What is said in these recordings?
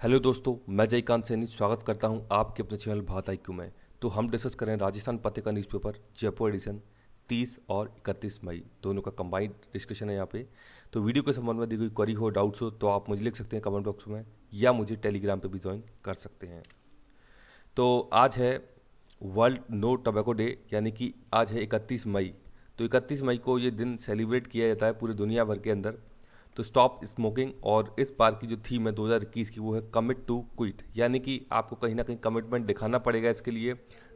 Hello दोस्तों, मैं जयकांत सैनी स्वागत करता हूं आपके अपने चैनल भारत आईक्यू में। तो हम डिस्कस करें राजस्थान पत्रिका न्यूज़पेपर जयपुर एडिशन 30 और 31 मई दोनों का कंबाइंड डिस्कशन है यहाँ पे। तो वीडियो के संबंध में दी कोई क्वेरी हो, डाउट्स हो तो आप मुझे लिख सकते हैं कमेंट बॉक्स में, या मुझे टेलीग्राम पे भी ज्वाइन कर सकते हैं। तो आज है वर्ल्ड नो टोबैको डे, यानी कि आज है 31 मई। तो 31 मई को ये दिन सेलिब्रेट किया जाता है पूरी दुनिया भर के अंदर। तो स्टॉप स्मोकिंग, और इस बार की जो थीम है 2021 की वो है कमिट टू क्विट, यानी कि आपको कहीं ना कहीं कमिटमेंट दिखाना पड़ेगा, इसके लिए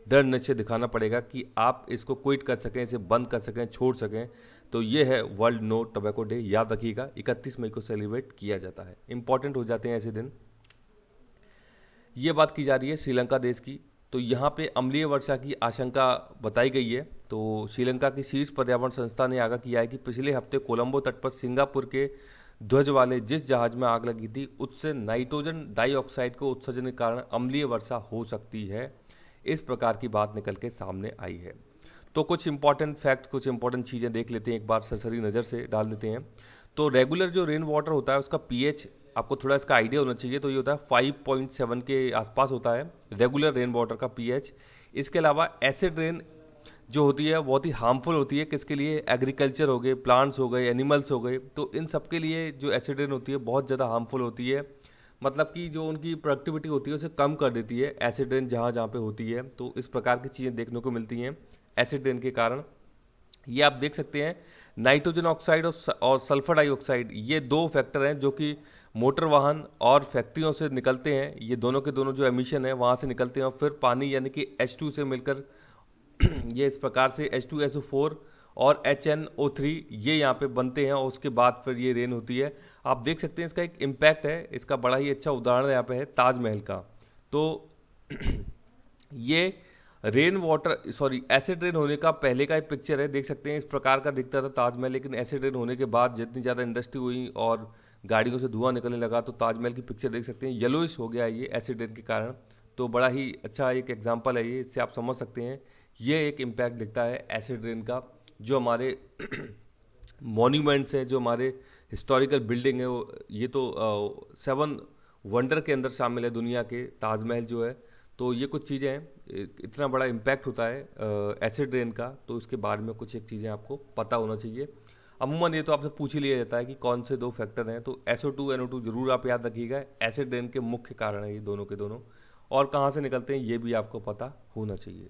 दृढ़ निश्चय दिखाना पड़ेगा कि आप इसको क्विट कर सकें, इसे बंद कर सकें, छोड़ सकें। तो ये है वर्ल्ड नो टोबैको डे, याद रखिएगा 31 मई को सेलिब्रेट किया जाता है। इंपॉर्टेंट हो जाते हैं ऐसे दिन। ये बात की जा रही है श्रीलंका देश की। तो यहाँ पे अम्लीय वर्षा की आशंका बताई गई है। तो श्रीलंका की शीर्ष पर्यावरण संस्था ने आगाह किया है कि पिछले हफ्ते कोलंबो तट पर सिंगापुर के ध्वज वाले जिस जहाज में आग लगी थी उससे नाइट्रोजन डाइऑक्साइड को उत्सर्जन के कारण अम्लीय वर्षा हो सकती है। इस प्रकार की बात निकल के सामने आई है। तो कुछ इंपॉर्टेंट फैक्ट, कुछ इंपॉर्टेंट चीज़ें देख लेते हैं, एक बार सरसरी नज़र से डाल देते हैं। तो रेगुलर जो रेन वाटर होता है उसका पीएच आपको थोड़ा इसका आइडिया होना चाहिए। तो ये होता है 5.7 के आसपास होता है रेगुलर रेन वाटर का पीएच। इसके अलावा एसिड रेन जो होती है बहुत ही हार्मफुल होती है। किसके लिए? एग्रीकल्चर हो गए, प्लांट्स हो गए, एनिमल्स हो गए। तो इन सब के लिए जो एसिड रेन होती है बहुत ज़्यादा हार्मफुल होती है। मतलब कि जो उनकी प्रोडक्टिविटी होती है उसे कम कर देती है एसिड रेन जहाँ जहाँ पे होती है। तो इस प्रकार की चीज़ें देखने को मिलती हैं एसिड रेन के कारण। ये आप देख सकते हैं नाइट्रोजन ऑक्साइड और सल्फर डाइऑक्साइड, ये दो फैक्टर हैं जो कि मोटर वाहन और फैक्ट्रियों से निकलते हैं। ये दोनों के दोनों जो एमिशन है वहाँ से निकलते हैं और फिर पानी यानी कि H2 से मिलकर ये इस प्रकार से H2SO4 और HNO3 ये यहाँ पे बनते हैं और उसके बाद फिर ये रेन होती है। आप देख सकते हैं इसका एक इम्पैक्ट है। इसका बड़ा ही अच्छा उदाहरण यहाँ पे है ताजमहल का। तो ये रेन वाटर एसिड रेन होने का पहले का एक पिक्चर है, देख सकते हैं इस प्रकार का दिखता था ताजमहल। लेकिन एसिड रेन होने के बाद जितनी ज़्यादा इंडस्ट्री हुई और गाड़ियों से धुआं निकलने लगा तो ताजमहल की पिक्चर देख सकते हैं येलोइश हो गया ये एसिड रेन के कारण। तो बड़ा ही अच्छा एक एग्जांपल है ये, इससे आप समझ सकते हैं ये एक इम्पैक्ट दिखता है एसिड रेन का। जो हमारे मॉन्यूमेंट्स हैं, जो हमारे हिस्टोरिकल बिल्डिंग है, वो ये तो 7 वंडर के अंदर शामिल है दुनिया के, ताजमहल जो है। तो ये कुछ चीज़ें हैं, इतना बड़ा इम्पैक्ट होता है एसिड रेन का। तो इसके बारे में कुछ एक चीज़ें आपको पता होना चाहिए। अमूमन ये तो आपसे पूछ ही लिया जाता है कि कौन से दो फैक्टर हैं। तो SO2 NO2 जरूर आप याद रखिएगा, एसिड रेन के मुख्य कारण है ये दोनों के दोनों। और कहाँ से निकलते हैं ये भी आपको पता होना चाहिए।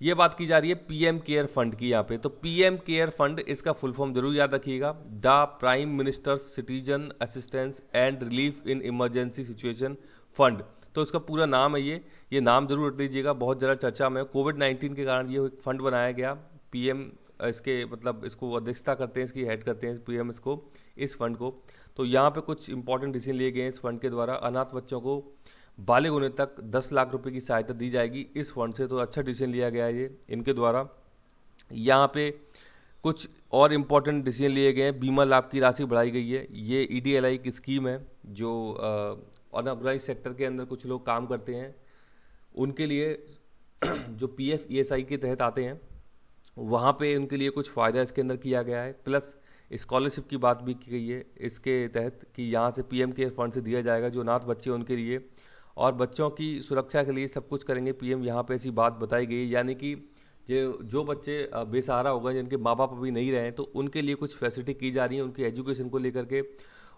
ये बात की जा रही है पीएम केयर फंड की यहाँ पे। तो पीएम केयर फंड, इसका फुल फॉर्म जरूर याद रखिएगा, the prime ministers citizen assistance and relief in emergency situation fund. तो इसका पूरा नाम है ये नाम जरूर रख लीजिएगा, बहुत ज़्यादा चर्चा में। कोविड-19 के कारण ये एक फंड बनाया गया। पीएम इसके मतलब इसको अध्यक्षता करते हैं, इसकी हेड करते हैं पीएम इसको, इस फंड को। तो यहाँ पे कुछ इंपॉर्टेंट डिसीजन लिए गए हैं इस फंड के द्वारा। अनाथ बच्चों को बालिग होने तक 10 लाख रुपए की सहायता दी जाएगी इस फंड से। तो अच्छा डिसीजन लिया गया है ये इनके द्वारा। यहाँ पे कुछ और इम्पोर्टेंट डिसीजन लिए गए हैं। बीमा लाभ की राशि बढ़ाई गई है। ये EDLI की स्कीम है जो अनऑर्गेनाइज सेक्टर के अंदर कुछ लोग काम करते हैं उनके लिए जो PF ESI के तहत आते हैं वहाँ पे उनके लिए कुछ फ़ायदा इसके अंदर किया गया है। प्लस स्कॉलरशिप की बात भी की गई है इसके तहत कि यहाँ से PM केयर फंड से दिया जाएगा जो अनाथ बच्चे उनके लिए, और बच्चों की सुरक्षा के लिए सब कुछ करेंगे PM। यहाँ पे ऐसी बात बताई गई है, यानी कि जो बच्चे बेसहारा हो गए, जिनके माँ बाप अभी नहीं रहे, तो उनके लिए कुछ फैसिलिटी की जा रही है उनकी एजुकेशन को लेकर के।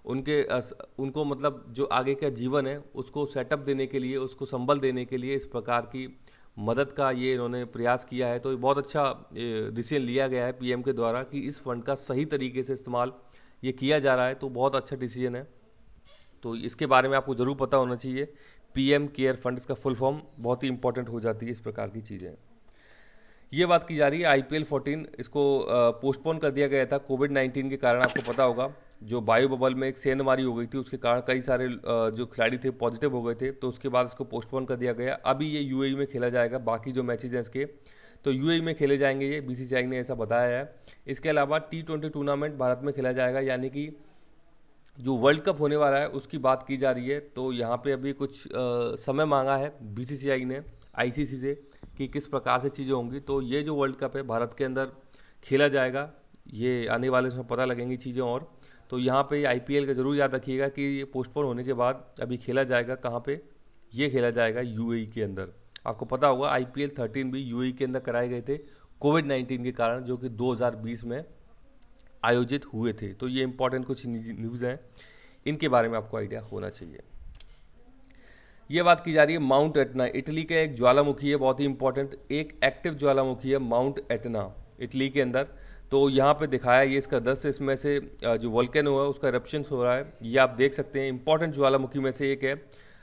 उनको मतलब जो आगे का जीवन है उसको सेटअप देने के लिए, उसको संबल देने के लिए इस प्रकार की मदद का ये इन्होंने प्रयास किया है। तो ये बहुत अच्छा डिसीजन लिया गया है PM के द्वारा कि इस फंड का सही तरीके से इस्तेमाल ये किया जा रहा है। तो बहुत अच्छा डिसीजन है। तो इसके बारे में आपको ज़रूर पता होना चाहिए। PM केयर फंड, इसका फुल फॉर्म बहुत ही इंपॉर्टेंट हो जाती है इस प्रकार की चीज़ें। ये बात की जा रही है IPL 14, इसको पोस्टपोन कर दिया गया था कोविड-19 के कारण। आपको पता होगा जो बायो बबल में एक सेंधमारी हो गई थी उसके कारण कई सारे जो खिलाड़ी थे पॉजिटिव हो गए थे। तो उसके बाद इसको पोस्टपोन कर दिया गया। अभी ये UAE में खेला जाएगा। बाकी जो मैचेज हैं इसके तो UAE में खेले जाएंगे, ये BCCI ने ऐसा बताया है। इसके अलावा T20 टूर्नामेंट भारत में खेला जाएगा, यानी कि जो वर्ल्ड कप होने वाला है उसकी बात की जा रही है। तो यहाँ पे अभी कुछ समय मांगा है BCCI ने ICC से कि किस प्रकार से चीज़ें होंगी। तो ये जो वर्ल्ड कप है भारत के अंदर खेला जाएगा, ये आने वाले समय पता लगेंगी चीज़ें। और तो यहाँ पे IPL का जरूर याद रखिएगा कि ये पोस्टपोन होने के बाद अभी खेला जाएगा कहाँ पे, ये खेला जाएगा UAE के अंदर। आपको पता होगा IPL 13 भी UAE के अंदर कराए गए थे कोविड-19 के कारण, जो कि 2020 में आयोजित हुए थे। तो ये इंपॉर्टेंट कुछ न्यूज़ हैं, इनके बारे में आपको आइडिया होना चाहिए। ये बात की जा रही है माउंट एटना, इटली का एक ज्वालामुखी है, बहुत ही इंपॉर्टेंट, एक एक्टिव ज्वालामुखी है माउंट एटना इटली के अंदर। तो यहाँ पे दिखाया ये इसका दृश्य, इसमें से जो वोल्केनो है उसका इरप्शन हो रहा है, ये आप देख सकते हैं। इंपॉर्टेंट ज्वालामुखी में से एक है।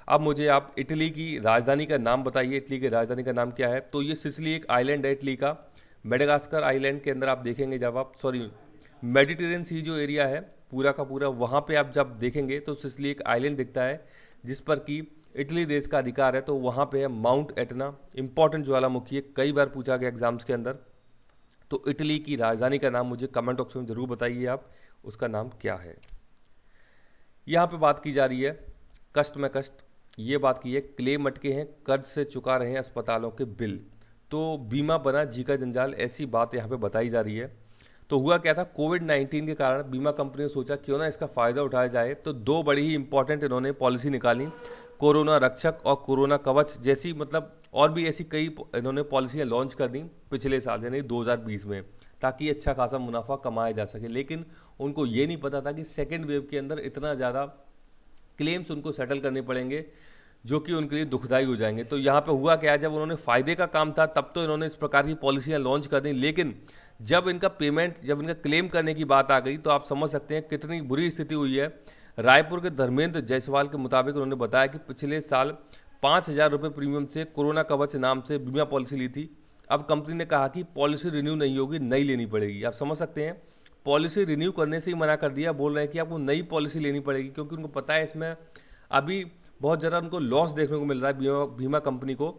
अब मुझे आप इटली की राजधानी का नाम बताइए, इटली की राजधानी का नाम क्या है? तो ये सिसिली एक आइलैंड है इटली का, मेडागास्कर आइलैंड के अंदर आप देखेंगे जब आप, सॉरी, मेडिटेरियन सी जो एरिया है पूरा का पूरा, वहाँ पे आप जब देखेंगे तो सिसिली एक आइलैंड दिखता है जिस पर कि इटली देश का अधिकार है। तो वहाँ पे है माउंट एटना, इंपॉर्टेंट ज्वालामुखी है, कई बार पूछा गया एग्जाम्स के अंदर। तो इटली की राजधानी का नाम मुझे कमेंट बॉक्स में जरूर बताइए आप, उसका नाम क्या है। यहाँ पे बात की जा रही है कष्ट में कष्ट, ये बात की है क्लेम अटके हैं, कर्ज से चुका रहे हैं अस्पतालों के बिल, तो बीमा बना जी का जंजाल, ऐसी बात यहाँ पे बताई जा रही है। तो हुआ क्या था, कोविड-19 के कारण बीमा कंपनी ने सोचा क्यों ना इसका फायदा उठाया जाए। तो दो बड़ी ही इंपॉर्टेंट इन्होंने पॉलिसी निकाली, कोरोना रक्षक और कोरोना कवच जैसी, मतलब और भी ऐसी कई इन्होंने पॉलिसियां लॉन्च कर दी पिछले साल यानी 2020 में, ताकि अच्छा खासा मुनाफा कमाया जा सके। लेकिन उनको ये नहीं पता था कि सेकेंड वेव के अंदर इतना ज़्यादा क्लेम्स उनको सेटल करने पड़ेंगे जो कि उनके लिए दुखदायी हो जाएंगे। तो यहाँ पे हुआ क्या, जब उन्होंने फायदे का काम था तब तो इन्होंने इस प्रकार की पॉलिसियां लॉन्च कर दी, लेकिन जब इनका पेमेंट, जब इनका क्लेम करने की बात आ गई तो आप समझ सकते हैं कितनी बुरी स्थिति हुई है। रायपुर के धर्मेंद्र जायसवाल के मुताबिक उन्होंने बताया कि पिछले साल 5,000 रुपये प्रीमियम से कोरोना कवच नाम से बीमा पॉलिसी ली थी। अब कंपनी ने कहा कि पॉलिसी रिन्यू नहीं होगी, नई लेनी पड़ेगी। आप समझ सकते हैं, पॉलिसी रिन्यू करने से ही मना कर दिया, बोल रहे हैं कि आपको नई पॉलिसी लेनी पड़ेगी, क्योंकि उनको पता है इसमें अभी बहुत ज़्यादा उनको लॉस देखने को मिल रहा है बीमा कंपनी को।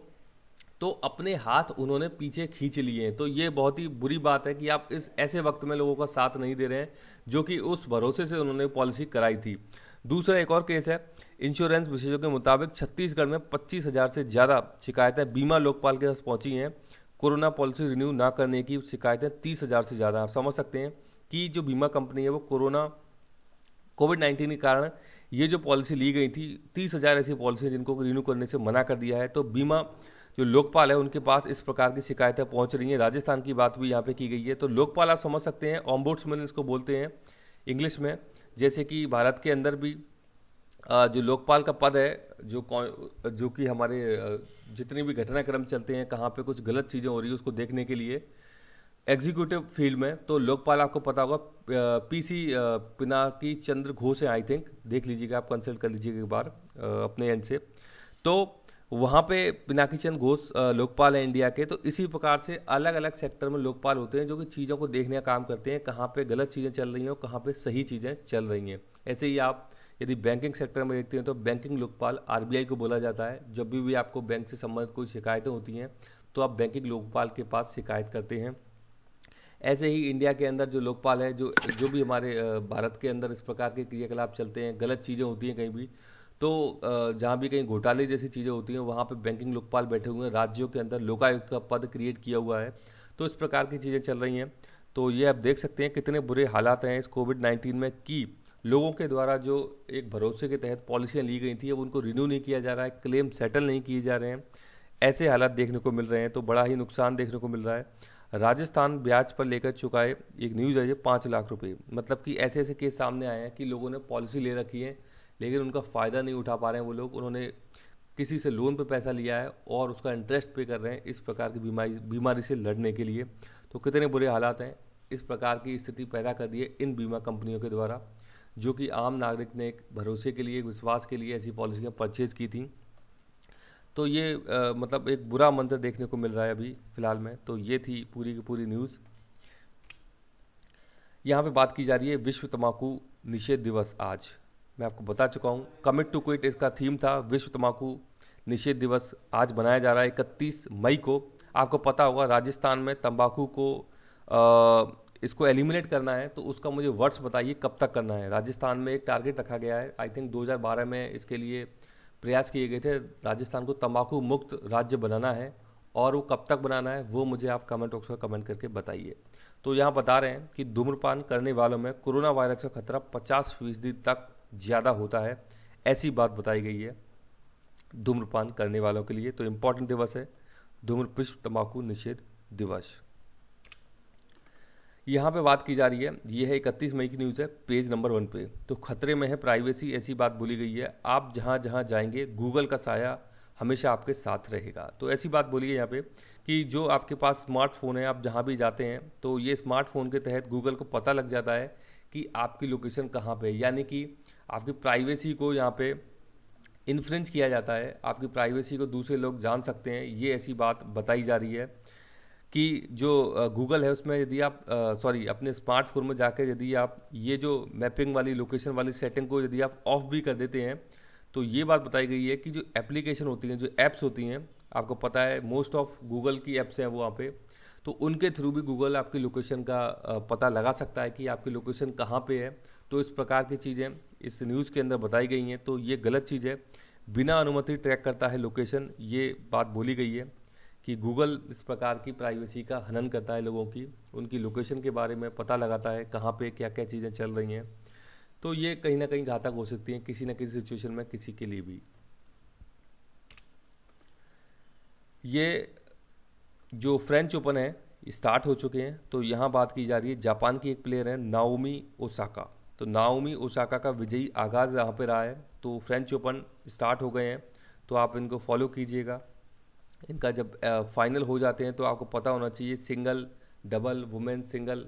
तो अपने हाथ उन्होंने पीछे खींच लिए हैं। तो ये बहुत ही बुरी बात है कि आप इस ऐसे वक्त में लोगों का साथ नहीं दे रहे हैं जो कि उस भरोसे से उन्होंने पॉलिसी कराई थी। दूसरा एक और केस है, इंश्योरेंस विशेषज्ञों के मुताबिक छत्तीसगढ़ में 25,000 से ज़्यादा शिकायतें बीमा लोकपाल के पास पहुंची हैं। कोरोना पॉलिसी रिन्यू ना करने की शिकायतें 30,000 से ज़्यादा। आप समझ सकते हैं कि जो बीमा कंपनी है वो कोविड-19 के कारण ये जो पॉलिसी ली गई थी, 30,000 ऐसी पॉलिसी है जिनको रिन्यू करने से मना कर दिया है। तो बीमा जो लोकपाल है उनके पास इस प्रकार की शिकायतें पहुंच रही हैं। राजस्थान की बात भी यहाँ पे की गई है। तो लोकपाल आप समझ सकते हैं, ऑम्बुड्समैन इसको बोलते हैं इंग्लिश में। जैसे कि भारत के अंदर भी जो लोकपाल का पद है, जो कि हमारे जितनी भी घटनाक्रम चलते हैं, कहाँ पे कुछ गलत चीज़ें हो रही है उसको देखने के लिए एग्जीक्यूटिव फील्ड में, तो लोकपाल आपको पता होगा PC पिनाकी चंद्र घोष है, आई थिंक, देख लीजिएगा, आप कंसल्ट कर लीजिएगा एक बार अपने एंड से। तो वहाँ पे पिनाकी चंद्र घोष लोकपाल है इंडिया के। तो इसी प्रकार से अलग अलग सेक्टर में लोकपाल होते हैं जो कि चीज़ों को देखने का काम करते हैं, कहाँ पे गलत चीज़ें चल रही हैं और कहाँ पे सही चीज़ें चल रही हैं। ऐसे ही आप यदि बैंकिंग सेक्टर में देखते हैं तो बैंकिंग लोकपाल RBI को बोला जाता है। जब भी आपको बैंक से संबंधित कोई शिकायतें होती हैं तो आप बैंकिंग लोकपाल के पास शिकायत करते हैं। ऐसे ही इंडिया के अंदर जो लोकपाल है, जो भी हमारे भारत के अंदर इस प्रकार के क्रियाकलाप चलते हैं, गलत चीज़ें होती हैं कहीं भी, तो जहाँ भी कहीं घोटाले जैसी चीज़ें होती हैं वहाँ पे बैंकिंग लोकपाल बैठे हुए हैं। राज्यों के अंदर लोकायुक्त का पद क्रिएट किया हुआ है। तो इस प्रकार की चीज़ें चल रही हैं। तो ये आप देख सकते हैं कितने बुरे हालात हैं इस कोविड-19 में, कि लोगों के द्वारा जो एक भरोसे के तहत पॉलिसियाँ ली गई थी अब उनको रिन्यू नहीं किया जा रहा है, क्लेम सेटल नहीं किए जा रहे हैं, ऐसे हालात देखने को मिल रहे हैं। तो बड़ा ही नुकसान देखने को मिल रहा है। राजस्थान ब्याज पर लेकर चुकाए, एक न्यूज़ है ये 5 लाख रुपए, मतलब कि ऐसे ऐसे केस सामने आए हैं कि लोगों ने पॉलिसी ले रखी है लेकिन उनका फ़ायदा नहीं उठा पा रहे हैं वो लोग। उन्होंने किसी से लोन पे पैसा लिया है और उसका इंटरेस्ट पे कर रहे हैं इस प्रकार की बीमारी से लड़ने के लिए। तो कितने बुरे हालात हैं, इस प्रकार की स्थिति पैदा कर दी है इन बीमा कंपनियों के द्वारा, जो कि आम नागरिक ने एक भरोसे के लिए, एक विश्वास के लिए ऐसी पॉलिसियाँ परचेज की थी। तो ये मतलब एक बुरा मंजर देखने को मिल रहा है अभी फ़िलहाल में। तो ये थी पूरी की पूरी न्यूज़। यहाँ पे बात की जा रही है विश्व तंबाकू निषेध दिवस। आज मैं आपको बता चुका हूँ, कमिट टू क्विट इसका थीम था। विश्व तंबाकू निषेध दिवस आज बनाया जा रहा है 31 मई को। आपको पता होगा राजस्थान में तंबाकू को इसको एलिमिनेट करना है, तो उसका मुझे वर्ड्स बताइए कब तक करना है। राजस्थान में एक टारगेट रखा गया है, आई थिंक 2012 में इसके लिए प्रयास किए गए थे। राजस्थान को तंबाकू मुक्त राज्य बनाना है, और वो कब तक बनाना है वो मुझे आप कमेंट बॉक्स में कमेंट करके बताइए। तो यहाँ बता रहे हैं कि धूम्रपान करने वालों में कोरोना वायरस का खतरा 50% तक ज़्यादा होता है, ऐसी बात बताई गई है धूम्रपान करने वालों के लिए। तो इम्पॉर्टेंट दिवस है धूम्रपुष्प तंबाकू निषेध दिवस। यहाँ पे बात की जा रही है, ये है 31 मई की न्यूज़ है, पेज नंबर 1 पे। तो खतरे में है प्राइवेसी, ऐसी बात बोली गई है। आप जहाँ जहाँ जाएंगे गूगल का साया हमेशा आपके साथ रहेगा। तो ऐसी बात बोली है यहाँ पे कि जो आपके पास स्मार्टफोन है, आप जहाँ भी जाते हैं तो ये स्मार्टफोन के तहत गूगल को पता लग जाता है कि आपकी लोकेशन कहाँ पे है, यानी कि आपकी प्राइवेसी को यहाँ पे इन्फ्रेंच किया जाता है, आपकी प्राइवेसी को दूसरे लोग जान सकते हैं। ये ऐसी बात बताई जा रही है कि जो गूगल है उसमें यदि आप अपने स्मार्टफोन में जाकर यदि आप ये जो मैपिंग वाली लोकेशन वाली सेटिंग को यदि आप ऑफ भी कर देते हैं, तो ये बात बताई गई है कि जो एप्लीकेशन होती हैं, जो ऐप्स होती हैं, आपको पता है मोस्ट ऑफ गूगल की ऐप्स हैं वो वहाँ पे, तो उनके थ्रू भी गूगल आपकी लोकेशन का पता लगा सकता है कि आपकी लोकेशन कहाँ पे है। तो इस प्रकार की चीज़ें इस न्यूज़ के अंदर बताई गई हैं। तो ये गलत चीज़ है, बिना अनुमति ट्रैक करता है लोकेशन, ये बात बोली गई है कि गूगल इस प्रकार की प्राइवेसी का हनन करता है लोगों की, उनकी लोकेशन के बारे में पता लगाता है कहाँ पे क्या क्या चीज़ें चल रही हैं। तो ये कहीं ना कहीं घातक हो सकती हैं किसी न किसी सिचुएशन में किसी के लिए भी। ये जो फ्रेंच ओपन है स्टार्ट हो चुके हैं। तो यहाँ बात की जा रही है, जापान की एक प्लेयर है नाओमी ओसाका। तो नाओमी ओसाका का विजयी आगाज़ यहाँ पे रहा है। तो फ्रेंच ओपन स्टार्ट हो गए हैं, तो आप इनको फॉलो कीजिएगा। इनका जब फाइनल हो जाते हैं तो आपको पता होना चाहिए single, double, women single,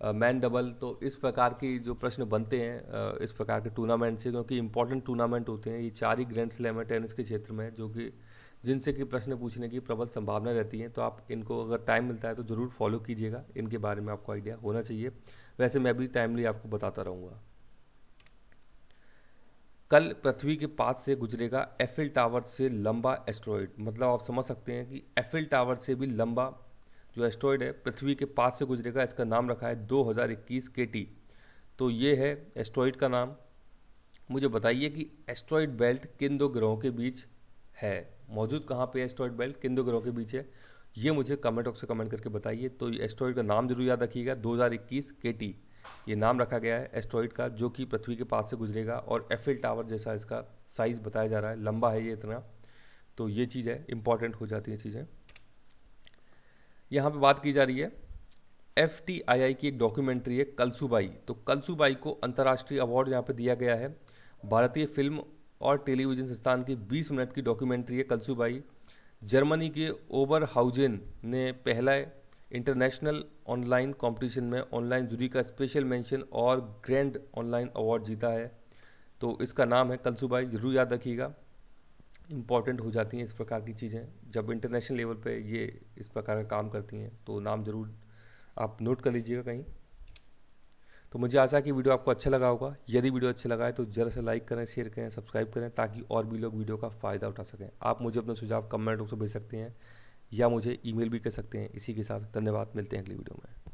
man double. तो इस प्रकार की जो प्रश्न बनते हैं इस प्रकार के टूर्नामेंट से, क्योंकि इंपॉर्टेंट टूर्नामेंट होते हैं। ये 4 ही ग्रैंड स्लैम है टेनिस के क्षेत्र में, जो कि जिनसे कि प्रश्न पूछने की प्रबल संभावना रहती है। तो आप इनको अगर टाइम मिलता है तो ज़रूर फॉलो कीजिएगा, इनके बारे में आपको आइडिया होना चाहिए। वैसे मैं भी टाइमली आपको बताता रहूँगा। कल पृथ्वी के पास से गुजरेगा एफिल टावर से लंबा एस्ट्रॉयड। मतलब आप समझ सकते हैं कि एफिल टावर से भी लंबा जो एस्ट्रॉयड है पृथ्वी के पास से गुजरेगा। इसका नाम रखा है 2021 KT। तो ये है एस्ट्रॉयड का नाम। मुझे बताइए कि एस्ट्रॉयड बेल्ट किन दो ग्रहों के बीच है, मौजूद कहाँ पे एस्ट्रॉयड बेल्ट किन दो ग्रहों के बीच है, ये मुझे कमेंट बॉक्स से कमेंट करके बताइए। तो ये एस्ट्रॉयड का नाम जरूर याद रखिएगा, 2021 KT ये नाम रखा गया है एस्ट्रॉयड का, जो कि पृथ्वी के पास से गुजरेगा। और एफिल टावर जैसा इसका साइज़ बताया जा रहा है, लंबा है ये इतना। तो ये चीज़ है, इंपॉर्टेंट हो जाती है चीज़ें। यहाँ पे बात की जा रही है FTII की एक डॉक्यूमेंट्री है कलसूबाई। तो कलसूबाई को अंतर्राष्ट्रीय अवार्ड यहाँ पे दिया गया है। भारतीय फिल्म और टेलीविज़न संस्थान की 20 मिनट की डॉक्यूमेंट्री है कलसूबाई। जर्मनी के ओबरहाउजेन ने पहला इंटरनेशनल ऑनलाइन कंपटीशन में ऑनलाइन जूरी का स्पेशल मेंशन और ग्रैंड ऑनलाइन अवार्ड जीता है। तो इसका नाम है कलसूबाई, जरूर याद रखिएगा, इंपॉर्टेंट हो जाती हैं इस प्रकार की चीज़ें जब इंटरनेशनल लेवल पे ये इस प्रकार का काम करती हैं। तो नाम जरूर आप नोट कर लीजिएगा कहीं। तो मुझे आशा है कि वीडियो आपको अच्छा लगा होगा। यदि वीडियो अच्छा लगा है तो जरा से लाइक करें, शेयर करें, सब्सक्राइब करें, ताकि और भी लोग वीडियो का फ़ायदा उठा सकें। आप मुझे अपने सुझाव कमेंट बॉक्स में भेज सकते हैं या मुझे ईमेल भी कर सकते हैं। इसी के साथ धन्यवाद, मिलते हैं अगली वीडियो में।